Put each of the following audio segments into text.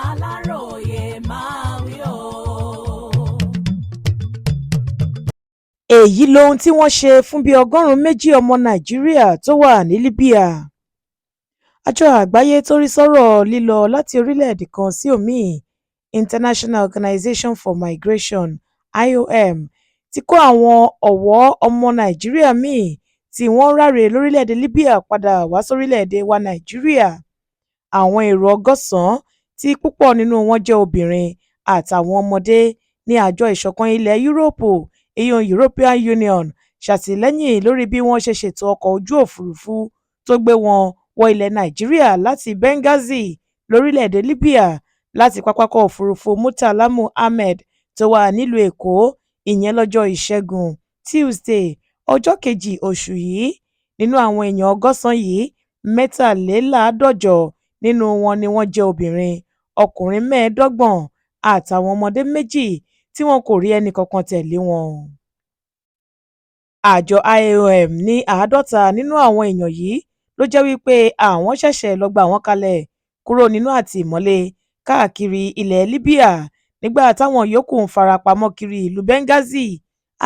Aláròyé máa wí o. èyí lohun tí wọ́n ṣe fún bíi 120 ọmọ nàìjíríà tó wà ní libya. àjọ àgbáyé tó rí sọ́rọ̀ lílọ láti orílẹ̀-èdè kan sí òmíì international organization for migration iom ti kó àwọn ọ̀wọ́ ọmọ nàìjíríà míì tí wọ́n ń ráre lórílẹ̀-èdè libya padà wá sórílẹ̀-èdè wa nàìjíríà. àwọn èrò 100 tí púpọ̀ nínú wọn jẹ́ obìnrin àtàwọn ọmọdé ní àjọ ìṣọ̀kan ilẹ̀ yúróòpù European Union ṣàtìlẹ́yìn lórí bí wọ́n ṣe ṣètò ọkọ̀ ojú òfurufú tó gbé wọn wọ ilẹ̀ nàìjíríà láti Benghazi lórílẹ̀-èdè Libya láti pápákọ̀ òfurufú Murtala Muhammed tó wà nílùú Èkó ìyẹn lọ́jọ́ Ìṣẹ́gun Tuesday ọjọ́ 2 oṣù yìí. nínú àwọn èèyàn 100 yìí 153 nínú wọn ni wọ́n jẹ́ obìnrin, ọkùnrin 25 àtàwọn ọmọdé 2 tí wọn kò rí ẹnìkankan tẹ̀lé wọn. àjọ IOM ní 50 nínú àwọn èèyàn yìí ló jẹ́ wípé àwọn ṣẹ̀ṣẹ̀ lọ gbà wọ́n kalẹ̀ kúrò nínú àtìmọ́lé káàkiri ilẹ̀ Libya nígbà táwọn yòókù ń farapamọ́ kiri ìlú Benghazi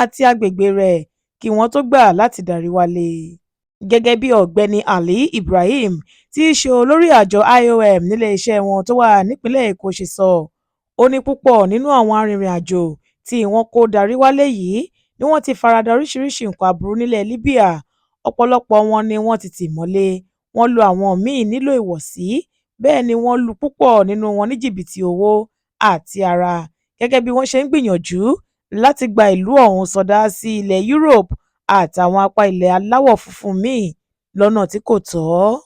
àti agbègbè rẹ̀ kí wọ́n tó gbà láti darí wálé. gẹ́gẹ́ bí ọ̀gbẹ́ni Ali Ibrahim tí í ṣe olórí àjọ IOM nílé iṣẹ́ wọn tó wà nípìnlẹ̀ Èkó ṣe sọ, ó ní púpọ̀ nínú àwọn arìnrìn-àjò tí wọ́n kó darí wálé yìí ni wọ́n ti farada oríṣiríṣi nǹkan aburú nílẹ̀ Libya. ọ̀pọ̀lọpọ̀ wọn ni wọ́n ti tì mọ́lé, wọ́n lu àwọn míì nílò ìwọ̀sí, bẹ́ẹ̀ ni wọ́n lu púpọ̀ nínú wọn ní jìbìtì owó àti ara gẹ́gẹ́ bí wọ́n ṣe ń gbìyànjú láti gba ìlú ọ̀hún sọdá sí ilẹ̀ Europe àtàwọn apá ilẹ̀ aláwọ̀ funfun míì lọ́nà tí kò tọ́.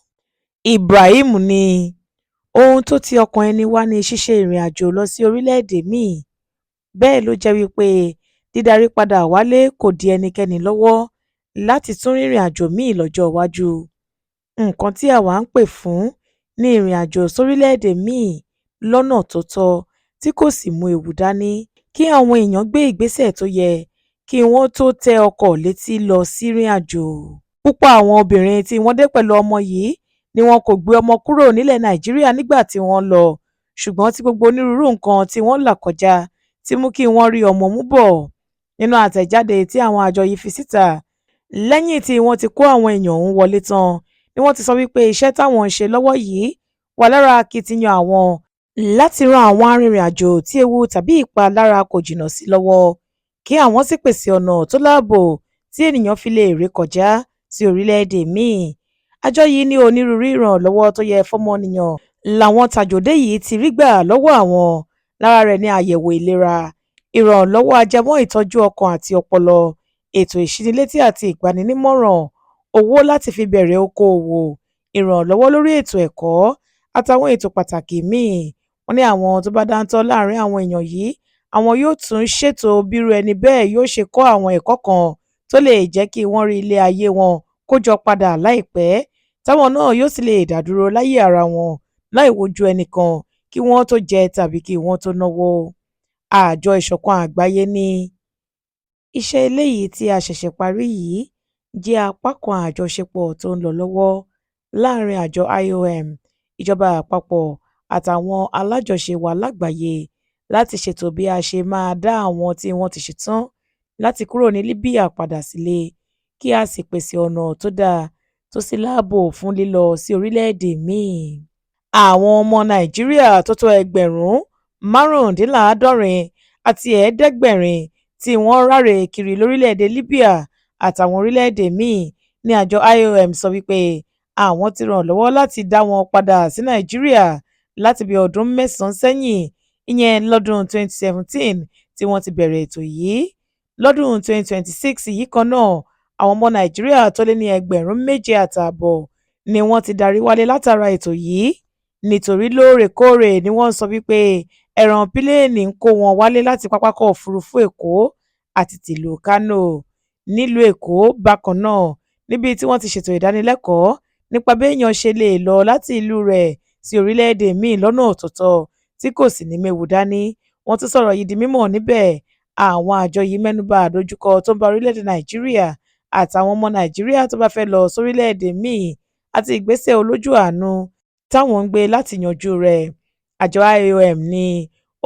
Ibrahim ní ohun tó ti ọkàn ẹni wá ní ṣíṣe ìrìn àjò lọ sí orílẹ̀-èdè míì, bẹ́ẹ̀ ló jẹ́ wípé dídarí padà wálé kò dí ẹnikẹ́ni lọ́wọ́ láti tún rìnrìn àjò míì lọ́jọ́ iwájú. nǹkan tí àwa ń pè fún ní ìrìn àjò sórílẹ̀-èdè míì lọ́nà tó tọ́ tí kò sì mú ewu dání, kí àwọn èèyàn gbé ìgbésẹ̀ tó yẹ kí wọ́n tó tẹ ọkọ̀ létí lọ sírìn àjò. púpọ̀ àwọn obìnrin tí wọ́n dé pẹ̀lú ọmọ yìí ni wọn kò gbé ọmọ kúrò nílẹ̀ Nàìjíríà nígbà tí wọ́n lọ, ṣùgbọ́n tí gbogbo onírúurú nǹkan tí wọ́n là kọjá ti mú kí wọ́n rí ọmọ mú bọ̀. nínú àtẹ̀jáde tí àwọn àjọ yìí fi síta lẹ́yìn tí wọ́n ti kó àwọn èèyàn ọ̀hún wọlé tán ni wọ́n ti sọ wípé iṣẹ́ táwọn ń ṣe lọ́wọ́ yìí wà lára akitiyan àwọn láti ran àwọn arìnrìn-àjò tí ewu tàbí ìpalára kò jìnnà sí lọ́wọ́, kí àwọn sì pèsè ọ̀nà tó láàbò tí ènìyàn fi lè ré kọjá sí orílẹ̀-èdè míì. àjọ yìí ní onírúurú ìrànlọ́wọ́ tó yẹ fọ́mọnìyàn làwọn tàjòdé yìí ti rí gbà lọ́wọ́ àwọn, lára rẹ̀ ní àyẹ̀wò ìlera, ìrànlọ́wọ́ ajẹmọ́ ìtọ́jú ọkàn àti ọpọlọ, ètò ìṣínilétí àti ìgbaninímọ̀ràn, owó láti fi bẹ̀rẹ̀ okòòwò, ìrànlọ́wọ́ lórí ètò ẹ̀kọ́ àtàwọn ètò pàtàkì míì. wọ́n ní àwọn tó bá dáńtọ́ láàrin àwọn èèyàn yìí àwọn yóò tún ṣètò bírú ẹni bẹ́ẹ̀ yóò ṣe kọ́ àwọn ẹ̀kọ́ kan tó lè jẹ́ kí wọ́n rí ilé ayé wọn kó jọ padà láìpẹ́, táwọn náà yóò sì lè dádúró láyé ara wọn láì wojú ẹnìkan kí wọ́n tó jẹ tàbí kí wọ́n tó náwó. àjọ ìṣọ̀kan àgbáyé ní iṣẹ́ eléyìí tí a ṣẹ̀ṣẹ̀ parí yìí jẹ́ apá kan àjọṣepọ̀ tó ń lọ lọ́wọ́ láàrin àjọ IOM, ìjọba àpapọ̀ àtàwọn alájọṣe wa lágbàáyé láti ṣètò bí a ṣe máa dá àwọn tí wọ́n ti ṣetán láti kúrò ní Libya padà sílé, kí a sì pèsè ọ̀nà tó dáa tó sì láàbò fún lílọ sí orílẹ̀-èdè míì. àwọn ọmọ Nàìjíríà tó tó 75,000 àti 700 tí wọ́n ráre kiri lórílẹ̀-èdè Libya àtàwọn orílẹ̀-èdè míì ní àjọ IOM sọ wípé àwọn ti ràn lọ́wọ́ láti dá wọn padà sí Nàìjíríà láti bí ọdún 9 sẹ́yìn, ìyẹn lọ́dún 2017 tí wọ́n ti bẹ̀rẹ̀ ètò yìí. lọ́dún 2026 yìí kan náà àwọn ọmọ Nàìjíríà tó lé ní 7,500 ni wọ́n ti darí wálé látara ètò yìí, nítorí lóòrèkóòrè ni wọ́n sọ wípé ẹ̀ràn pílẹ́ẹ̀nì ń kó wọn wálé láti pápákọ̀ òfurufú Èkó àti tìlú Kánò. nílùú Èkó bákan náà níbi tí wọ́n ti ṣètò ìdánilẹ́kọ̀ọ́ nípa béèyàn ṣe lè lọ láti ìlú rẹ̀ sí orílẹ̀-èdè míì lọ́nà òtítọ́ tí kò sì ní méwu dání. wọ́n tún sọ̀rọ̀ yìí di mímọ̀ níbẹ̀. àwọn àjọ yìí mẹ́nubà àdojúkọ tó ń bá orílẹ̀-èdè Nàìjíríà àtàwọn ọmọ Nàìjíríà tó bá fẹ́ lọ sórílẹ̀-èdè míì àti ìgbésẹ̀ olójú àánú táwọn ń gbé láti yanjú rẹ̀. Àjọ IOM ní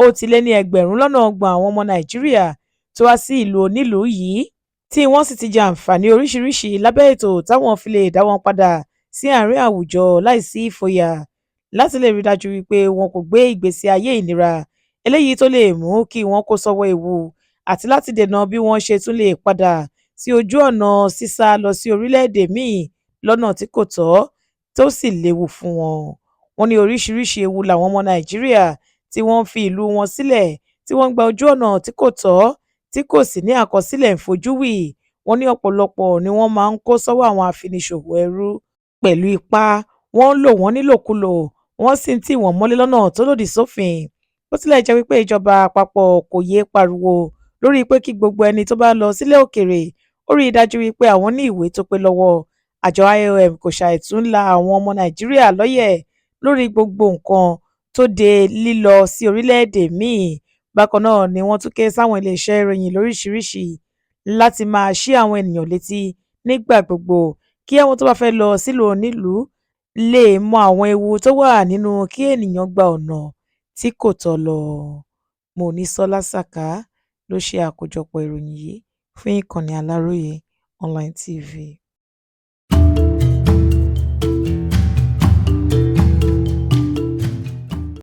ó ti lé ní ẹgbẹ̀rún lọ́nà ọgbọ̀n àwọn ọmọ Nàìjíríà tó wá sí ìlú onílùú yìí tí wọ́n sì ti jẹ àǹfààní oríṣiríṣi lábẹ́ ètò táwọn fi lè dá wọn padà sí àárín àwùjọ láìsí ìfòyà láti lè rí dájú wípé wọn kò gbé ìgbésí ayé ìnira eléyìí tó lè mú kí wọ́n kó sọ́wọ́ ewu àti láti dènà bí wọ́n ṣe tún lè padà sí ojú ọ̀nà sísá lọ sí orílẹ̀-èdè míì lọ́nà tí kò tọ́ tó sì léwu fún wọn. Wọ́n ní oríṣiríṣi ewu làwọn ọmọ Nàìjíríà tí wọ́n ń fi ìlú wọn sílẹ̀ tí wọ́n ń gba ojú ọ̀nà tí kò tọ́ tí kò sì ní àkọsílẹ̀ ń fojú wí. Wọ́n ní ọ̀pọ̀lọpọ̀ ni wọ́n máa ń kó sọ́wọ́ àwọn afiniṣòwò ẹrú pẹ̀lú ipá. Wọ́n ń lò wọ́n nílòkulò, wọ́n sì ń tì wọ́n mọ́lé lọ́nà tó lòdì sófin. Bó tilẹ̀ jẹ́ wípé ìjọba àpapọ̀ kò yéé pariwo lórí pé kí gbogbo ẹni tó bá lọ sílẹ̀ òkèèrè ó rí i dájú wípé àwọn ní ìwé tó pé lọ́wọ́. Àjọ IOM kò ṣàì tún la àwọn ọmọ Nàìjíríà lọ́yẹ̀ lórí gbogbo nǹkan tó de lílọ sí orílẹ̀-èdè míì. Bákan náà ni wọ́n tún ké sáwọn iléeṣẹ́ ìròyìn lóríṣiríṣi láti máa ṣí àwọn ènìyàn létí nígbà gbogbo kí àwọn tó bá fẹ́ lọ sílùú onílùú lè mọ àwọn ewu tó wà nínú kí ènìyàn gba ọ̀nà tí kò tọ́ lọ. Monísọ́lá Sàká ló ṣe àkójọpọ̀ ìròyìn yìí fún ìkànnì Aláròye Online TV.